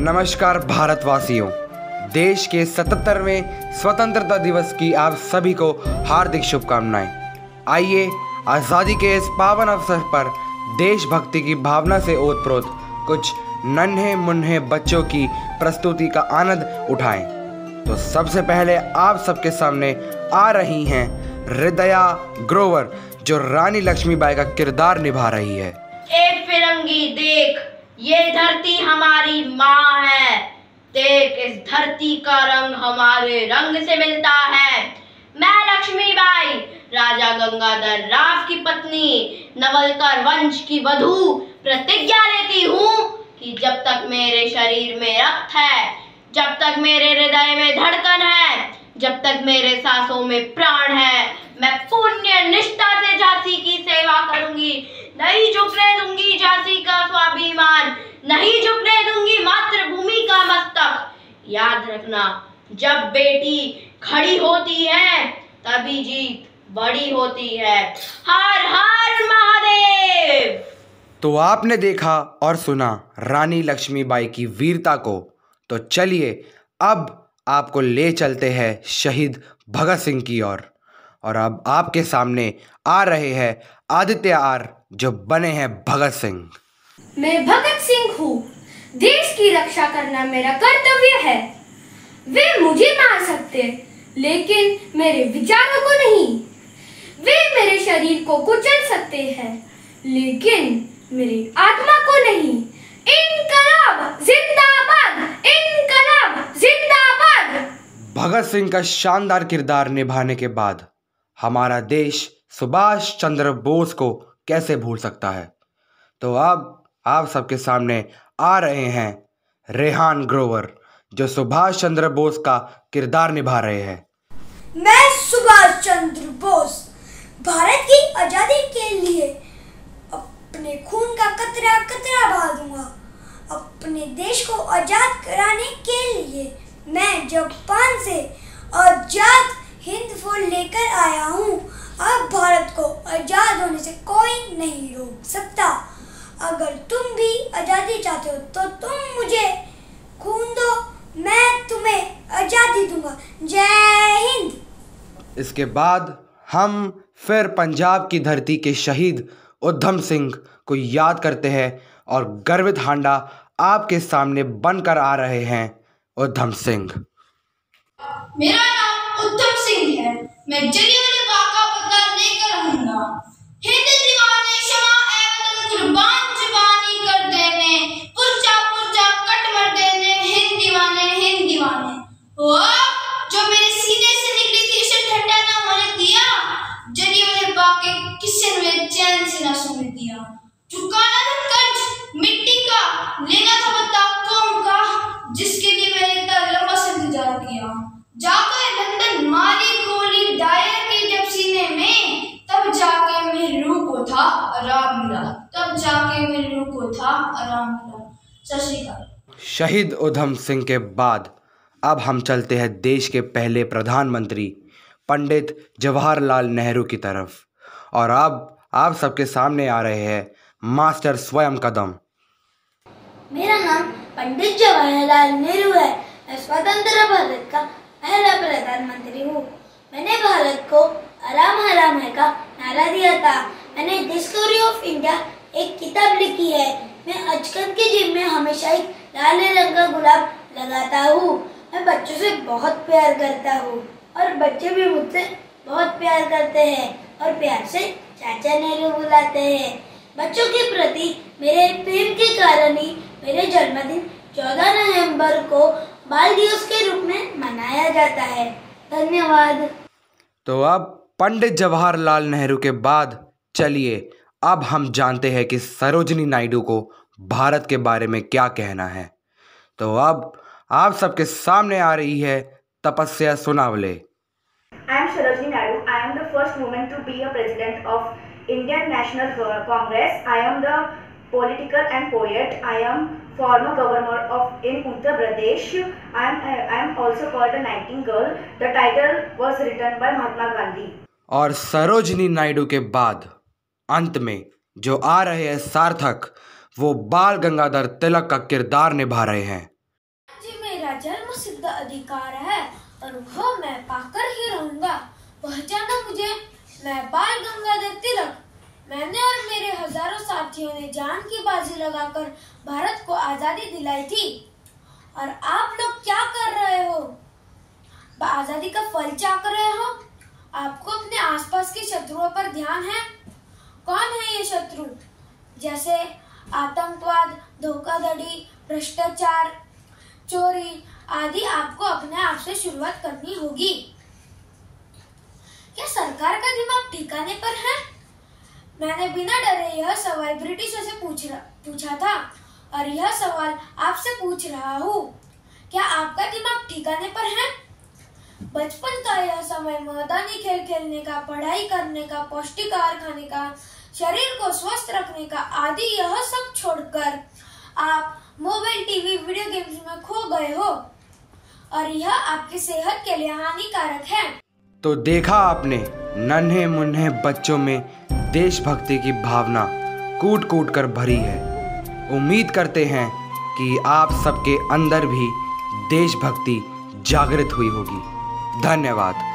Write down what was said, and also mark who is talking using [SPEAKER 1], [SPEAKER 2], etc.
[SPEAKER 1] नमस्कार भारतवासियों, देश के 77वें स्वतंत्रता दिवस की आप सभी को हार्दिक शुभकामनाएं। आइए आज़ादी के इस पावन अवसर पर देशभक्ति की भावना से ओतप्रोत कुछ नन्हे मुन्ने बच्चों की प्रस्तुति का आनंद उठाएं। तो सबसे पहले आप सबके सामने आ रही हैं हृदया ग्रोवर, जो रानी लक्ष्मीबाई का किरदार निभा रही है।
[SPEAKER 2] ए फिरंगी देख, ये धरती हमारी माँ है। देख, इस धरती का रंग हमारे रंग से मिलता है। मैं लक्ष्मीबाई, राजा गंगाधर राव की पत्नी, नवलकर वंश की वधू, प्रतिज्ञा लेती हूँ कि जब तक मेरे शरीर में रक्त है, जब तक मेरे हृदय में धड़कन है, जब तक मेरे सांसों में प्राण है, मैं पुण्य निष्ठा से झांसी की सेवा करूंगी। नहीं झुकने दूंगी झांसी का स्वाभिमान, नहीं झुकने दूंगी मातृभूमि का मस्तक। याद रखना, जब बेटी खड़ी होती है तभी जीत बड़ी होती है। हर हर महादेव।
[SPEAKER 1] तो आपने देखा और सुना रानी लक्ष्मीबाई की वीरता को, तो चलिए अब आपको ले चलते हैं शहीद भगत सिंह की ओर। और अब आपके सामने आ रहे हैं आदित्य आर, जो बने हैं भगत सिंह।
[SPEAKER 3] मैं भगत सिंह हूँ। देश की रक्षा करना मेरा कर्तव्य है। वे मुझे मार सकते, लेकिन मेरे विचारों को नहीं। वे मेरे शरीर को कुचल सकते हैं, लेकिन मेरी आत्मा को नहीं। इनकलाब जिंदाबाद, इनकलाब जिंदाबाद।
[SPEAKER 1] भगत सिंह का शानदार किरदार निभाने के बाद हमारा देश सुभाष चंद्र बोस को कैसे भूल सकता है। तो अब आप सबके सामने आ रहे हैं रेहान ग्रोवर, जो सुभाष चंद्र बोस का किरदार निभा रहे हैं।
[SPEAKER 4] मैं सुभाष चंद्र बोस भारत की आजादी के लिए अपने खून का कतरा कतरा बहा दूंगा। अपने देश को आजाद कराने के लिए मैं जापान से आजाद हिंद फौज लेकर आया हूँ। अब भारत को आजाद होने से कोई नहीं रोक सकता। अगर तुम भी आजादी चाहते हो तो तुम मुझे खून दो, मैं तुम्हें आजादी दूंगा। जय हिंद।
[SPEAKER 1] इसके बाद हम फिर पंजाब की धरती के शहीद उधम सिंह को याद करते हैं और गर्वित हांडा आपके सामने बनकर आ रहे हैं उधम सिंह।
[SPEAKER 5] मेरा नाम उधम सिंह है। मैं जलियांवाले बाग का बदला लेकर रहूंगा। हिंद दीवाने शमा एवं कुर्बान जुबानी कर देने, पुरजा पुरजा कट मर देने। हिंद दीवाने वो जो मेरे सीने से निकली थी, उसे ठंडा ना होने दिया। जलियांवाले बाग के किस्से में चैन से ना सोने दिया। चुकाना था कर्ज मिट्टी का, लेना था बदला कौम का, जिसके लिए मैंने इतना लंबा से इंतजार किया। जाकर लंदन मारी गोली डायर के जब सीने में, तब जाके मेरी रूह को था आराम मिला। सत श्री अकाल।
[SPEAKER 1] शहीद उधम सिंह के बाद अब हम चलते हैं देश के पहले प्रधानमंत्री पंडित जवाहरलाल नेहरू की तरफ। और अब आप सबके सामने आ रहे हैं मास्टर स्वयं कदम।
[SPEAKER 4] मेरा नाम पंडित जवाहरलाल नेहरू है। मैं स्वतंत्र भारत का पहला प्रधानमंत्री हूँ। मैंने भारत को आराम हराम है का नारा दिया था। मैंने डिस्कवरी ऑफ इंडिया एक किताब लिखी है। मैं अजकन की जेब में हमेशा एक लाल रंग का गुलाब लगाता हूँ। मैं बच्चों से बहुत प्यार करता हूँ और बच्चे भी मुझसे बहुत प्यार करते हैं और प्यार से चाचा नेहरू बुलाते हैं। बच्चों के प्रति मेरे प्रेम के कारण ही मेरे जन्मदिन 14 नवंबर को बाल दिवस के रूप में मनाया जाता है। धन्यवाद।
[SPEAKER 1] तो अब पंडित जवाहरलाल नेहरू के बाद चलिए अब हम जानते हैं कि सरोजिनी नायडू को भारत के बारे में क्या कहना है। तो अब आप सबके सामने आ रही है तपस्या सुनावले।
[SPEAKER 6] I am Sarojini Naidu. I am the first woman to be a president of Indian National Congress. I am the political and poet. I am former governor of in Uttar Pradesh. I am also called a Nightingale. The title was written by Mahatma Gandhi.
[SPEAKER 1] और सरोजिनी नायडू के बाद अंत में जो आ रहे हैं सार्थक, वो बाल गंगाधर तिलक का किरदार निभा रहे हैं।
[SPEAKER 3] अधिकार है और वह मैं पाकर ही रहूंगा। पहचाना मुझे, मैं बाल गंगाधर तिलक। मैंने और मेरे हजारों साथियों ने जान की बाजी लगाकर भारत को आजादी दिलाई थी। और आप लोग क्या कर रहे हो? आजादी का फल चाक रहे हो? आपको अपने आसपास के शत्रुओं पर ध्यान है? कौन है ये शत्रु? जैसे आतंकवाद, धोखाधड़ी, भ्रष्टाचार, चोरी आदि। आपको अपने आप से शुरुआत करनी होगी। क्या सरकार का दिमाग ठिकाने पर है? मैंने बिना डरे यह सवाल ब्रिटिशों से पूछा था और यह सवाल आपसे पूछ रहा हूँ। क्या आपका दिमाग ठिकाने पर है? बचपन का यह समय मैदानी खेल खेलने का, पढ़ाई करने का, पौष्टिक आहार खाने का, शरीर को स्वस्थ रखने का आदि, यह सब छोड़कर आप मोबाइल, टीवी, वीडियो गेम्स में खो गए हो और यह आपकी सेहत के लिए हानिकारक है।
[SPEAKER 1] तो देखा आपने, नन्हे मुन्ने बच्चों में देशभक्ति की भावना कूट कूट कर भरी है। उम्मीद करते हैं कि आप सबके अंदर भी देशभक्ति जागृत हुई होगी। धन्यवाद।